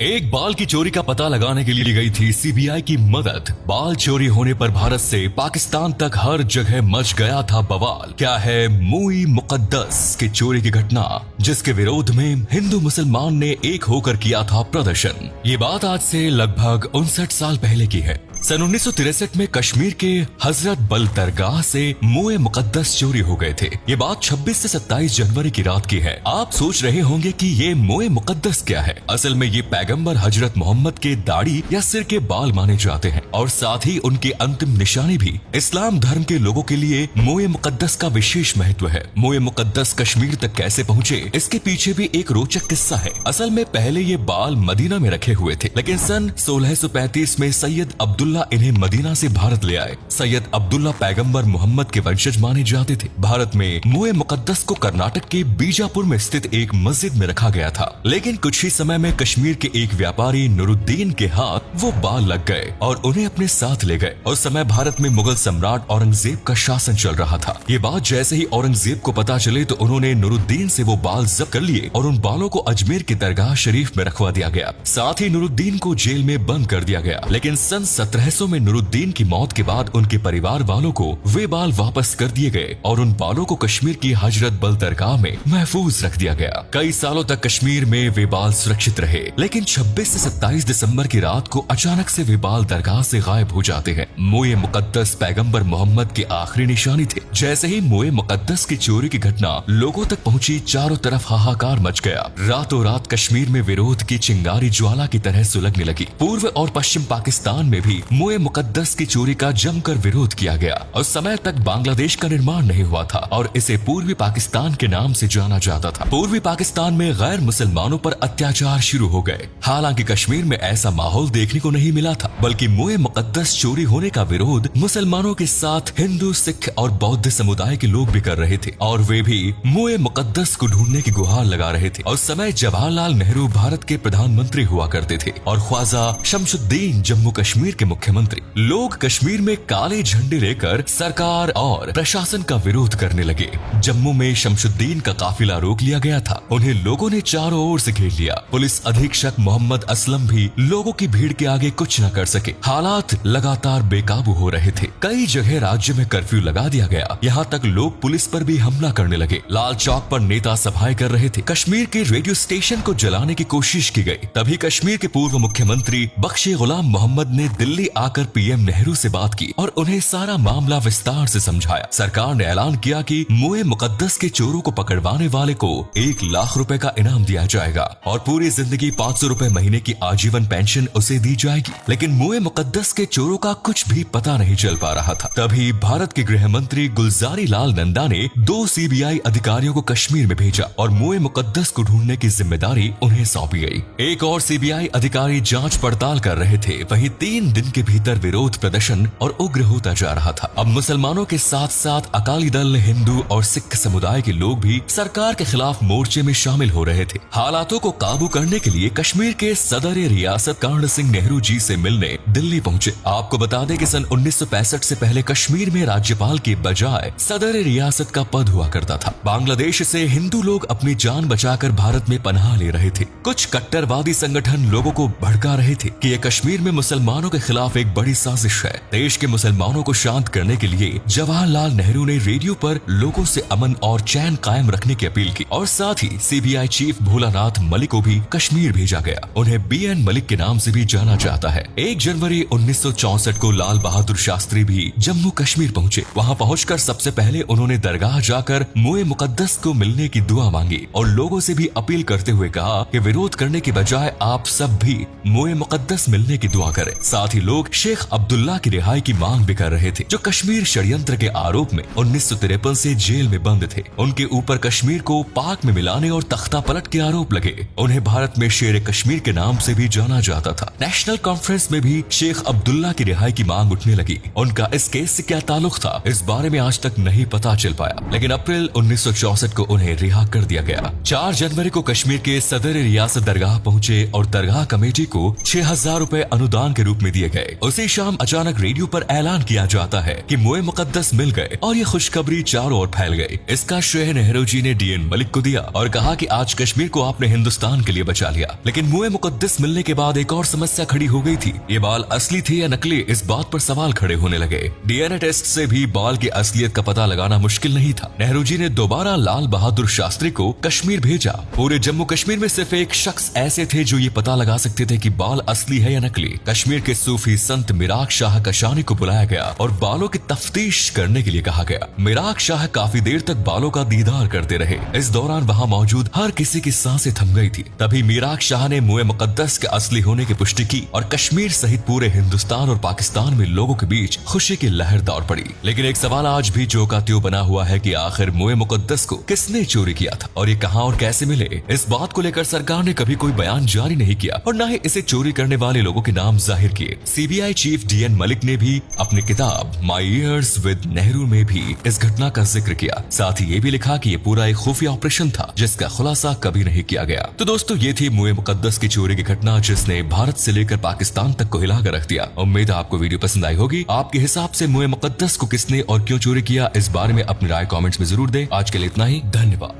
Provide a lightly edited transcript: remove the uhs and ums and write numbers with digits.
एक बाल की चोरी का पता लगाने के लिए ली गई थी सीबीआई की मदद। बाल चोरी होने पर भारत से पाकिस्तान तक हर जगह मच गया था बवाल। क्या है मोई मुकद्दस की चोरी की घटना, जिसके विरोध में हिंदू मुसलमान ने एक होकर किया था प्रदर्शन। ये बात आज से लगभग 59 साल पहले की है। सन 1963 में कश्मीर के हजरत बल दरगाह से मोए मुकद्दस चोरी हो गए थे। ये बात 26 से 27 जनवरी की रात की है। आप सोच रहे होंगे कि ये मोए मुकद्दस क्या है। असल में ये पैगंबर हजरत मोहम्मद के दाढ़ी या सिर के बाल माने जाते हैं और साथ ही उनकी अंतिम निशानी भी। इस्लाम धर्म के लोगों के लिए मोए मुकद्दस का विशेष महत्व है। मोए मुकद्दस कश्मीर तक कैसे पहुँचे, इसके पीछे भी एक रोचक किस्सा है। असल में पहले ये बाल मदीना में रखे हुए थे, लेकिन सन 1635 में सैयद अब्दुल्ला इन्हें मदीना से भारत ले आए। सैयद अब्दुल्ला पैगंबर मोहम्मद के वंशज माने जाते थे। भारत में मोए मुकद्दस को कर्नाटक के बीजापुर में स्थित एक मस्जिद में रखा गया था, लेकिन कुछ ही समय में कश्मीर के एक व्यापारी नुरुद्दीन के हाथ वो बाल लग गए और उन्हें अपने साथ ले गए। उस समय भारत में मुगल सम्राट औरंगजेब का शासन चल रहा था। ये बात जैसे ही औरंगजेब को पता चले तो उन्होंने नुरुद्दीन से वो बाल जब्त कर लिए और उन बालों को अजमेर की दरगाह शरीफ में रखवा दिया गया। साथ ही नुरुद्दीन को जेल में बंद कर दिया गया। लेकिन सन 1700 में नुरुद्दीन की मौत के बाद उनके परिवार वालों को वे बाल वापस कर दिए गए और उन बालों को कश्मीर की हजरत बल दरगाह में महफूज रख दिया गया। कई सालों तक कश्मीर में वे बाल सुरक्षित रहे, लेकिन 26 से 27 दिसंबर की रात को अचानक से वे बाल दरगाह से गायब हो जाते हैं। मोए मुकद्दस पैगंबर मोहम्मद की आखिरी निशानी थे। जैसे ही मोए मुकद्दस की चोरी की घटना लोगों तक पहुंची, चारों तरफ हाहाकार मच गया। रातों रात कश्मीर में विरोध की चिंगारी ज्वाला की तरह सुलगने लगी। पूर्व और पश्चिम पाकिस्तान में भी मोए मुकद्दस की चोरी का जमकर विरोध किया गया। उस समय तक बांग्लादेश का निर्माण नहीं हुआ था और इसे पूर्वी पाकिस्तान के नाम से जाना जाता था। पूर्वी पाकिस्तान में गैर मुसलमानों पर अत्याचार शुरू हो गए। हालांकि कश्मीर में ऐसा माहौल देखने को नहीं मिला था, बल्कि मोए मुकद्दस चोरी होने का विरोध मुसलमानों के साथ हिंदू, सिख और बौद्ध समुदाय के लोग भी कर रहे थे और वे भी मोए मुकद्दस को ढूंढने की गुहार लगा रहे थे। उस समय जवाहरलाल नेहरू भारत के प्रधानमंत्री हुआ करते थे और ख्वाजा शमशुद्दीन जम्मू कश्मीर के मुख्यमंत्री। लोग कश्मीर में काले झंडे लेकर सरकार और प्रशासन का विरोध करने लगे। जम्मू में शमशुद्दीन का काफिला रोक लिया गया था। उन्हें लोगों ने चारों ओर से घेर लिया। पुलिस अधीक्षक मोहम्मद असलम भी लोगों की भीड़ के आगे कुछ न कर सके। हालात लगातार बेकाबू हो रहे थे। कई जगह राज्य में कर्फ्यू लगा दिया गया। यहाँ तक लोग पुलिस पर भी हमला करने लगे। लाल चौक पर नेता सभाएं कर रहे थे। कश्मीर के रेडियो स्टेशन को जलाने की कोशिश की गई। तभी कश्मीर के पूर्व मुख्यमंत्री बख्शी गुलाम मोहम्मद ने दिल्ली आकर पीएम नेहरू से बात की और उन्हें सारा मामला विस्तार से समझाया। सरकार ने ऐलान किया कि मोए मुकद्दस के चोरों को पकड़वाने वाले को 1 लाख रुपए का इनाम दिया जाएगा और पूरी जिंदगी 500 रुपए महीने की आजीवन पेंशन उसे दी जाएगी। लेकिन मोए मुकद्दस के चोरों का कुछ भी पता नहीं चल पा रहा था। तभी भारत के गृह मंत्री गुलजारी लाल नंदा ने 2 सीबीआई अधिकारियों को कश्मीर में भेजा और मोए मुकद्दस को ढूंढने की जिम्मेदारी उन्हें सौंपी गई। एक और सीबीआई अधिकारी जांच पड़ताल कर रहे थे। वहीं 3 दिन के भीतर विरोध प्रदर्शन और उग्र होता जा रहा था। अब मुसलमानों के साथ साथ अकाली दल, हिंदू और सिख समुदाय के लोग भी सरकार के खिलाफ मोर्चे में शामिल हो रहे थे। हालातों को काबू करने के लिए कश्मीर के सदर रियासत कर्ण सिंह नेहरू जी से मिलने दिल्ली पहुंचे। आपको बता दें कि सन 1965 से पहले कश्मीर में राज्यपाल के बजाय सदर रियासत का पद हुआ करता था। बांग्लादेश से हिंदू लोग अपनी जान बचाकर भारत में पनाह ले रहे थे। कुछ कट्टरवादी संगठन लोगों को भड़का रहे थे कि यह कश्मीर में मुसलमानों के खिलाफ एक बड़ी साजिश है। देश के मुसलमानों को शांत करने के लिए जवाहरलाल नेहरू ने रेडियो पर लोगों से अमन और चैन कायम रखने की अपील की और साथ ही सीबीआई चीफ भोलानाथ मलिक को भी कश्मीर भेजा गया। उन्हें बीएन मलिक के नाम से भी जाना जाता है। 1 जनवरी 1964 को लाल बहादुर शास्त्री भी जम्मू कश्मीर पहुंचे। वहां पहुंचकर सबसे पहले उन्होंने दरगाह जाकर मोए मुकद्दस को मिलने की दुआ मांगी और लोगों से भी अपील करते हुए कहा कि विरोध करने के बजाय आप सब भी मोए मुकद्दस मिलने की दुआ करें। साथ ही लोग शेख अब्दुल्ला की रिहाई की मांग भी कर रहे थे, जो कश्मीर षड्यंत्र के आरोप में 1953 से जेल में बंद थे। उनके ऊपर कश्मीर को पाक में मिलाने और तख्ता पलट के आरोप लगे। उन्हें भारत में शेर कश्मीर के नाम से भी जाना जाता था। नेशनल कॉन्फ्रेंस में भी शेख अब्दुल्ला की रिहाई की मांग उठने लगी। उनका इस केस से क्या ताल्लुक था, इस बारे में आज तक नहीं पता चल पाया, लेकिन अप्रैल 1964 को उन्हें रिहा कर दिया गया। 4 जनवरी को कश्मीर के सदर रियासत दरगाह पहुंचे और दरगाह कमेटी को 6,000 रुपए अनुदान के रूप में दिए गए। उसी शाम अचानक रेडियो पर ऐलान किया जाता है कि मोए मुकद्दस मिल गए और ये खुशखबरी चारों ओर फैल गई। इसका श्रेय नेहरू जी ने डीएन मलिक को दिया और कहा कि आज कश्मीर को आपने हिंदुस्तान के लिए बचा लिया। लेकिन मोए मुकद्दस मिलने के बाद एक और समस्या खड़ी हो गई थी। ये बाल असली थे या नकली, इस बात पर सवाल खड़े होने लगे। डीएनए टेस्ट से भी बाल की असलियत का पता लगाना मुश्किल नहीं था। नेहरू जी ने दोबारा लाल बहादुर शास्त्री को कश्मीर भेजा। पूरे जम्मू कश्मीर में सिर्फ एक शख्स ऐसे थे जो ये पता लगा सकते थे कि बाल असली है या नकली। कश्मीर के सूफी संत मिराग शाह कशानी को बुलाया गया और बालों की तफ्तीश करने के लिए कहा गया। मिराग शाह काफी देर तक बालों का दीदार करते रहे। इस दौरान वहाँ मौजूद हर किसी की सांसें थम गई थी। तभी मिराग शाह ने मोए मुकद्दस के असली होने की पुष्टि की और कश्मीर सहित पूरे हिंदुस्तान और पाकिस्तान में लोगों के बीच खुशी की लहर दौड़ पड़ी। लेकिन एक सवाल आज भी जो का त्यों बना हुआ है कि आखिर मोए मुकद्दस को किसने चोरी किया था और ये कहां और कैसे मिले। इस बात को लेकर सरकार ने कभी कोई बयान जारी नहीं किया और न ही इसे चोरी करने वाले लोगों के नाम जाहिर किए। सीबीआई चीफ डीएन मलिक ने भी अपनी किताब माई ईयर्स विद नेहरू में भी इस घटना का जिक्र किया। साथ ही ये भी लिखा कि ये पूरा एक खुफिया ऑपरेशन था जिसका खुलासा कभी नहीं किया गया। तो दोस्तों, ये थी मोए मुकद्दस की चोरी की घटना जिसने भारत से लेकर पाकिस्तान तक को हिलाकर रख दिया। उम्मीद है आपको वीडियो पसंद आई होगी। आपके हिसाब से मोए मुकद्दस को किसने और क्यों चोरी किया, इस बारे में अपनी राय कमेंट्स में जरूर दें। आज के लिए इतना ही, धन्यवाद।